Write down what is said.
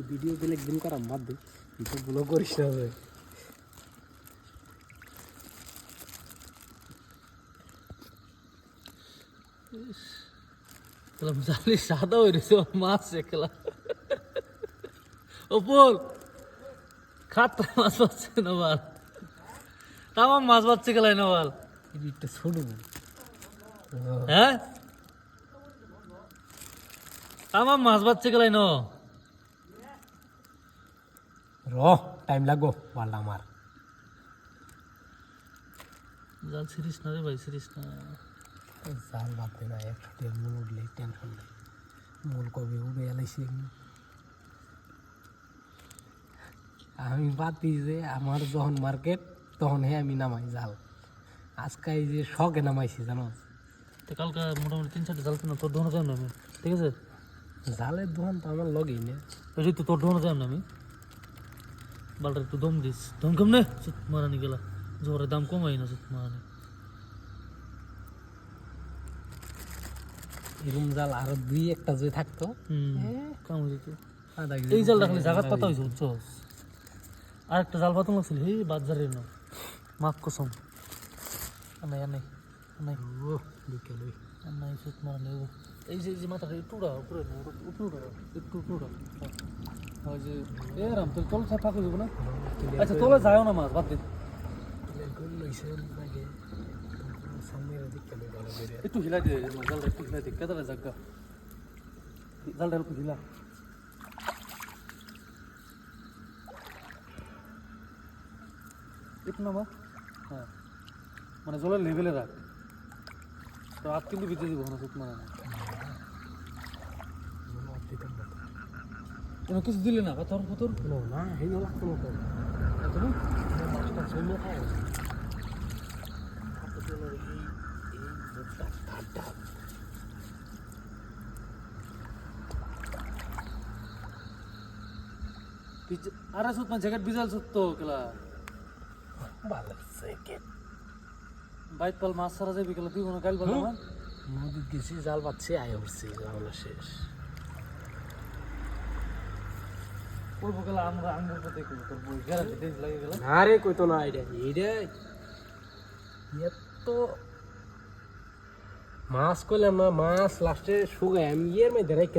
video দিলে একদিন করাম বাদ দে এসবগুলো করিস না ভাই জানি সাদা হয়ে গেছে মাছ একলা ওপর খাতা মাছ পাচ্ছে না বল তামাম মাছ পাচ্ছে গেলাই না বল একটা ছোট হ্যাঁ তামাম মাছ পাচ্ছে গেলাই না র টাইম লাগবো বলটা আমার জাল সিরিস না রে ভাই সিরিস না জাল বাদ দে না একসাথে মূল উঠলে টেনশন নেই মূল কবে উঠে এলাইছি আমি বাদ দিই যে আমার যখন মার্কেট তখন হে আমি নামাই জাল আজকে এই যে শখে নামাইছি জানো তো কালকে মোটামুটি 3-4টা জাল কিনা তোর দোকানে যাই না আমি ঠিক আছে জালের দোকান তো আমার লগেই না ওই তো তোর দোকানে যাই না আমি বালটা একটু দম দিস দম কম নে সুত মারানি গেলা জোরে দাম কমাই না সুত মারানি এরকম জাল আরো দুই একটা যদি থাকতো কাম হয়ে যেত আধা এই জালটা খালি জাগাত পাতা হয়েছে বুঝছো আর একটা জাল পাতা লাগছিল হে বাজারের না মাক কসম নাই নাই নাই ও বিকেল নাই সুত মারানি এই যে মাথাটা একটু উড়া উপরে একটু উড়া ওই যে এরাম তোর তল ছাপা করে দেবো না আচ্ছা তোলে যাও না মাছ বাদ দিন একটু হিলাই দে জালটা একটু হিলাই দে কেদারে জাগা জালটা একটু হিলা একটু নামা হ্যাঁ মানে জলের লেভেলে রাখ তো হাত কিন্তু ভিজে দিব না সুত মারা না কোনো কিছু দিলে না পাথর পাথর না এই লাগতো না তো মাছটা জন্য খায় আরে সুত মানে জ্যাকেট ভিজাল সুত তো কেলা ভালো জ্যাকেট বাইক পাল মাছ ছাড়া যাবি কেলা তুই কোনো কাল বল না নদীর গেছি জাল পাচ্ছি আয় উঠছি জামালা শেষ পড়বো গেলা আমরা আঙ্গুর তো দেখবো তোর বই গ্যারান্টি দেখ লাগে গেলা আরে কইতো না এইটা এত মাছ কইলাম না মাছ লাস্টে শুকায় আমি ইয়ের মধ্যে রেখে